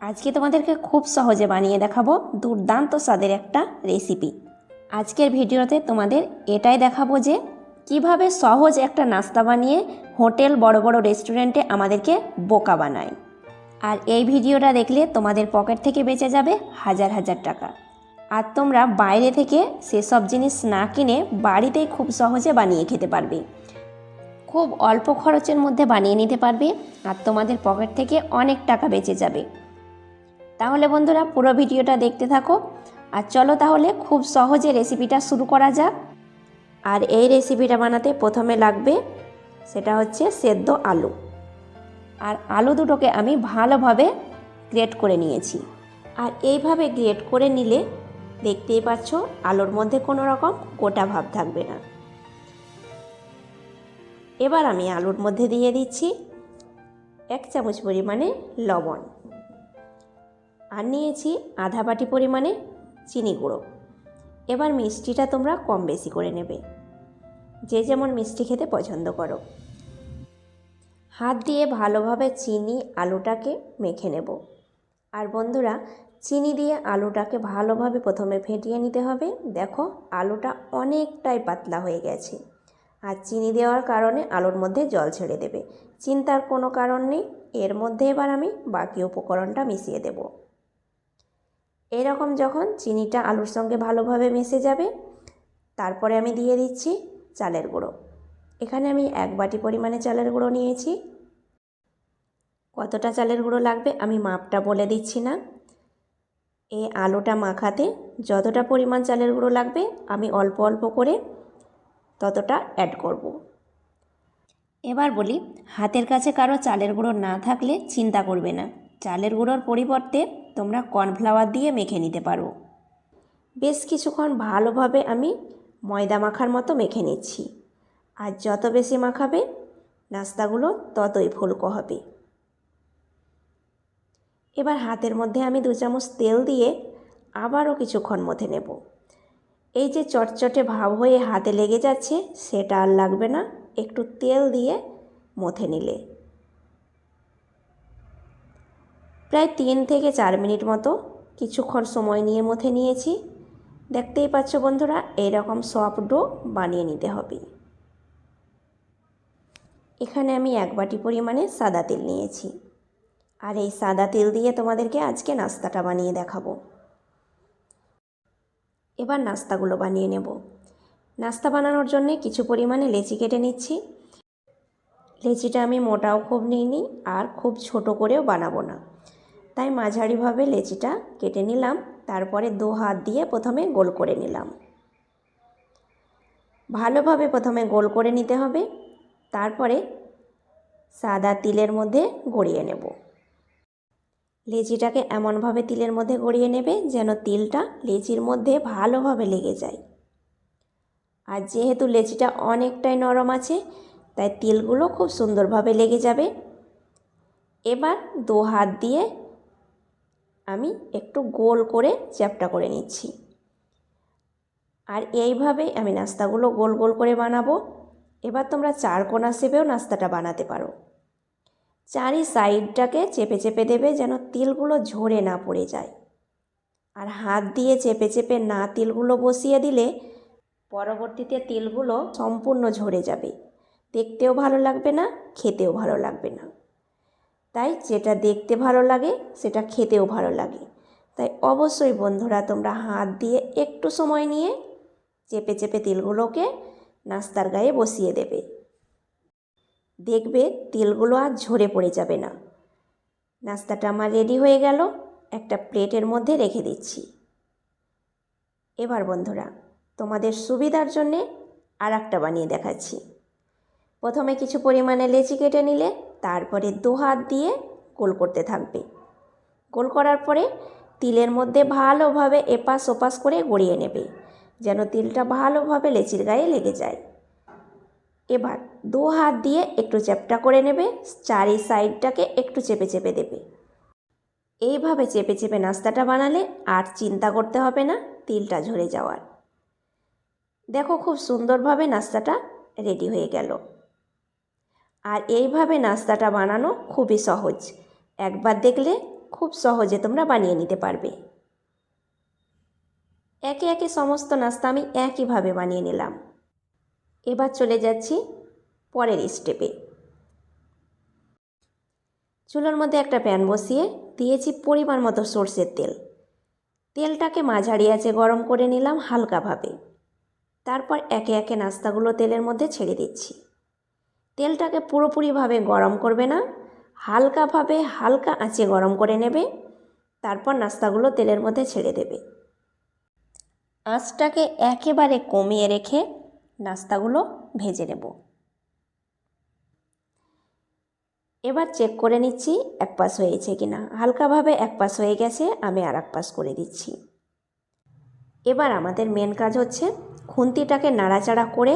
আজকে তোমাদেরকে খুব সহজে বানিয়ে দেখাবো দুর্দান্ত স্বাদের একটা রেসিপি। আজকের ভিডিওতে তোমাদের এটাই দেখাবো যে কিভাবে সহজ একটা নাস্তা বানিয়ে হোটেল বড় বড় রেস্টুরেন্টে আমাদেরকে বোকা বানায়। আর এই ভিডিওটা দেখলে তোমাদের পকেট থেকে বেঁচে যাবে হাজার হাজার টাকা। আর তোমরা বাইরে থেকে সেসব জিনিস না কিনে বাড়িতেই খুব সহজে বানিয়ে খেতে পারবে। খুব অল্প খরচের মধ্যে বানিয়ে নিতে পারবে আর তোমাদের পকেট থেকে অনেক টাকা বেঁচে যাবে। তাহলে বন্ধুরা পুরো ভিডিওটা দেখতে থাকো। আর চলো তাহলে খুব সহজে রেসিপিটা শুরু করা যাক। আর এই রেসিপিটা বানাতে প্রথমে লাগবে সেটা হচ্ছে সেদ্ধ আলু। আর আলু দুটোকে আমি ভালোভাবে গ্রেট করে নিয়েছি। আর এইভাবে গ্রেট করে নিলে দেখতেই পাচ্ছ আলুর মধ্যে কোনো রকম গোটা ভাব থাকবে না। এবার আমি আলুর মধ্যে দিয়ে দিচ্ছি 1 চামচ পরিমাণে লবণ, আর নিয়েছি আধা বাটি পরিমাণে চিনি গুঁড়ো। এবার মিষ্টিটা তোমরা কম বেশি করে নেবে, যে যেমন মিষ্টি খেতে পছন্দ করো। হাত দিয়ে ভালোভাবে চিনি আলুটাকে মেখে নেব। আর বন্ধুরা চিনি দিয়ে আলুটাকে ভালোভাবে প্রথমে ফেটিয়ে নিতে হবে। দেখো আলুটা অনেকটাই পাতলা হয়ে গেছে, আর চিনি দেওয়ার কারণে আলুর মধ্যে জল ছেড়ে দেবে। চিন্তার কোনো কারণ নেই, এর মধ্যে এবার আমি বাকি উপকরণটা মিশিয়ে দেব। এরকম যখন চিনিটা আলুর সঙ্গে ভালোভাবে মিশে যাবে, তারপরে আমি দিয়ে দিচ্ছি চালের গুঁড়ো। এখানে আমি 1 বাটি পরিমাণে চালের গুঁড়ো নিয়েছি। কতটা চালের গুঁড়ো লাগবে আমি মাপটা বলে দিচ্ছি না। এই আলুটা মাখাতে যতটা পরিমাণ চালের গুঁড়ো লাগবে আমি অল্প অল্প করে ততটা অ্যাড করব। এবার বলি, হাতের কাছে কারো চালের গুঁড়ো না থাকলে চিন্তা করবে না, চালের গুঁড়োর পরিবর্তে তোমরা কর্নফ্লাওয়ার দিয়ে মেখে নিতে পারো। বেশ কিছুক্ষণ ভালোভাবে আমি ময়দা মাখার মতো মেখে নিচ্ছি। আর যত বেশি মাখাবে নাস্তাগুলো ততই ফুলকো হবে। এবার হাতের মধ্যে আমি 2 চামচ তেল দিয়ে আবারও কিছুক্ষণ মথে নেব। এই যে চটচটে ভাব হয়ে হাতে লেগে যাচ্ছে সেটা আর লাগবে না, একটু তেল দিয়ে মথে নিলে। প্রায় 3 থেকে 4 মিনিট মতো কিছুক্ষণ সময় নিয়ে মথে নিয়েছি। দেখতেই পাচ্ছ বন্ধুরা এইরকম সফট ডো বানিয়ে নিতে হবে। এখানে আমি 1 বাটি পরিমাণে সাদা তেল নিয়েছি। আর এই সাদা তেল দিয়ে তোমাদেরকে আজকে নাস্তাটা বানিয়ে দেখাবো। এবার নাস্তাগুলো বানিয়ে নেব। নাস্তা বানানোর জন্য কিছু পরিমাণে লেচি কেটে নিচ্ছি। লেচিটা আমি মোটাও খুব নিইনি আর খুব ছোট করেও বানাবো না, তাই মাঝারিভাবে লেচিটা কেটে নিলাম। তারপরে 2 হাত দিয়ে প্রথমে গোল করে নিলাম। ভালোভাবে প্রথমে গোল করে নিতে হবে, তারপরে সাদা তিলের মধ্যে গড়িয়ে নেব। লেচিটাকে এমনভাবে তিলের মধ্যে গড়িয়ে নেবে যেন তিলটা লেচির মধ্যে ভালোভাবে লেগে যায়। আর যেহেতু লেচিটা অনেকটাই নরম আছে তাই তিলগুলো খুব সুন্দরভাবে লেগে যাবে। এবার 2 হাত দিয়ে আমি একটু গোল করে চ্যাপ্টা করে নিচ্ছি। আর এইভাবেই আমি নাস্তাগুলো গোল গোল করে বানাবো। এবার তোমরা 4 কোণা শেপেও নাস্তাটা বানাতে পারো। চারি সাইডটাকে চেপে চেপে দেবে যেন তিলগুলো ঝরে না পড়ে যায়। আর হাত দিয়ে চেপে চেপে না তিলগুলো বসিয়ে দিলে পরবর্তীতে তিলগুলো সম্পূর্ণ ঝরে যাবে, দেখতেও ভালো লাগবে না, খেতেও ভালো লাগবে না। তাই যেটা দেখতে ভালো লাগে সেটা খেতেও ভালো লাগে। তাই অবশ্যই বন্ধুরা তোমরা হাত দিয়ে একটু সময় নিয়ে চেপে চেপে তিলগুলোকে নাস্তার গায়ে বসিয়ে দেবে। দেখবে তিলগুলো আর ঝরে পড়ে যাবে না। নাস্তাটা আমার রেডি হয়ে গেল, একটা প্লেটের মধ্যে রেখে দিচ্ছি। এবার বন্ধুরা তোমাদের সুবিধার জন্যে আর একটা বানিয়ে দেখাচ্ছি। প্রথমে কিছু পরিমাণে লেচি কেটে নিলে তারপরে 2 হাত দিয়ে গোল করতে থাকবে। গোল করার পরে তিলের মধ্যে ভালোভাবে এপাশ ওপাশ করে গড়িয়ে নেবে যেন তিলটা ভালোভাবে লেচির গায়ে লেগে যায়। এবার 2 হাত দিয়ে একটু চ্যাপ্টা করে নেবে, চারি সাইডটাকে একটু চেপে চেপে দেবে। এইভাবে চেপে চেপে নাস্তাটা বানালে আর চিন্তা করতে হবে না তিলটা ঝরে যাওয়ার। দেখো খুব সুন্দরভাবে নাস্তাটা রেডি হয়ে গেল। আর এইভাবে নাস্তাটা বানানো খুবই সহজ, একবার দেখলে খুব সহজে তোমরা বানিয়ে নিতে পারবে। একে একে সমস্ত নাস্তা আমি একইভাবে বানিয়ে নিলাম। এবার চলে যাচ্ছি পরের স্টেপে। চুলোর মধ্যে একটা প্যান বসিয়ে দিয়েছি পরিমাণ মতো সরষের তেল। তেলটাকে মাঝারি আঁচে গরম করে নিলাম হালকাভাবে। তারপর একে একে নাস্তাগুলো তেলের মধ্যে ছেড়ে দিচ্ছি। তেলটাকে পুরোপুরিভাবে গরম করবে না, হালকাভাবে হালকা আঁচে গরম করে নেবে। তারপর নাস্তাগুলো তেলের মধ্যে ছেড়ে দেবে। আঁচটাকে একেবারে কমিয়ে রেখে নাস্তাগুলো ভেজে নেব। এবার চেক করে নিচ্ছি এক পাশ হয়েছে কিনা। হালকাভাবে এক পাশ হয়ে গেছে, আমি আর এক পাশ করে দিচ্ছি। এবার আমাদের মেন কাজ হচ্ছে খুন্তিটাকে নাড়াচাড়া করে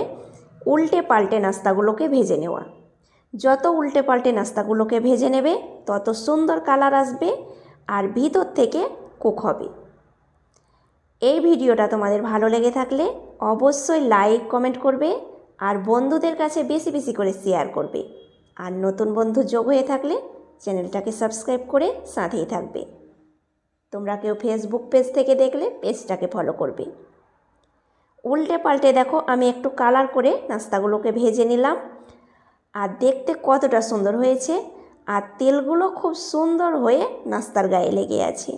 উল্টে পাল্টে নাস্তাগুলোকে ভেজে নেওয়া। যত উল্টে পাল্টে নাস্তাগুলোকে ভেজে নেবে তত সুন্দর কালার আসবে আর ভিতর থেকে কুক হবে। এই ভিডিওটা তোমাদের ভালো লেগে থাকলে অবশ্যই লাইক কমেন্ট করবে আর বন্ধুদের কাছে বেশি বেশি করে শেয়ার করবে। আর নতুন বন্ধু যোগ হয়ে থাকলে চ্যানেলটাকে সাবস্ক্রাইব করে সাথেই থাকবে। তোমরা কেউ ফেসবুক পেজ থেকে দেখলে পেজটাকে ফলো করবে। উল্টে পাল্টে দেখো আমি একটু কালার করে নাস্তাগুলোকে ভেজে নিলাম। আর দেখতে কতটা সুন্দর হয়েছে, আর তেলগুলো খুব সুন্দর হয়ে নাস্তার গায়ে লেগে আছে।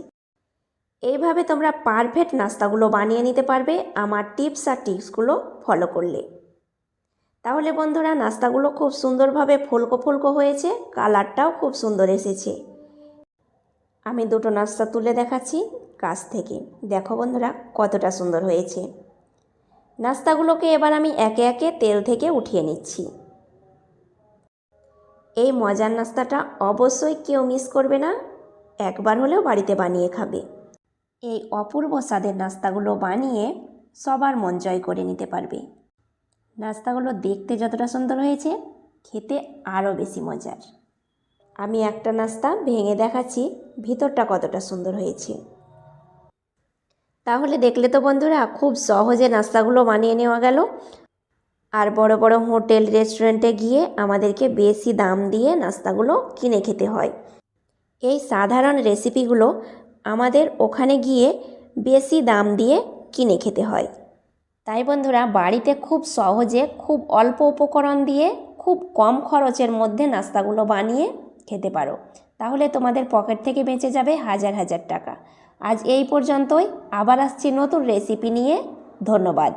এইভাবে তোমরা পারফেক্ট নাস্তাগুলো বানিয়ে নিতে পারবে আমার টিপস আর ট্রিক্সগুলো ফলো করলে। তাহলে বন্ধুরা নাস্তাগুলো খুব সুন্দরভাবে ফুলকো ফুলকো হয়েছে, কালারটাও খুব সুন্দর এসেছে। আমি দুটো নাস্তা তুলে দেখাচ্ছি কাছ থেকে। দেখো বন্ধুরা কতটা সুন্দর হয়েছে। নাস্তাগুলোকে এবার আমি একে একে তেল থেকে উঠিয়ে নিচ্ছি। এই মজার নাস্তাটা অবশ্যই কেউ মিস করবে না, একবার হলেও বাড়িতে বানিয়ে খাবে। এই অপূর্ব স্বাদের নাস্তাগুলো বানিয়ে সবার মন জয় করে নিতে পারবে। নাস্তাগুলো দেখতে যতটা সুন্দর হয়েছে, খেতে আরও বেশি মজার। আমি একটা নাস্তা ভেঙে দেখাচ্ছি ভিতরটা কতটা সুন্দর হয়েছে। তাহলে দেখলে তো বন্ধুরা খুব সহজে নাস্তাগুলো বানিয়ে নেওয়া গেল। আর বড় বড় হোটেল রেস্টুরেন্টে গিয়ে আমাদেরকে বেশি দাম দিয়ে নাস্তাগুলো কিনে খেতে হয়। এই সাধারণ রেসিপিগুলো আমাদের ওখানে গিয়ে বেশি দাম দিয়ে কিনে খেতে হয়। তাই বন্ধুরা বাড়িতে খুব সহজে খুব অল্প উপকরণ দিয়ে খুব কম খরচের মধ্যে নাস্তাগুলো বানিয়ে খেতে পারো। তাহলে তোমাদের পকেট থেকে বেঁচে যাবে হাজার হাজার টাকা। আজ এই পর্যন্তই, আবার আসছি নতুন রেসিপি নিয়ে। ধন্যবাদ।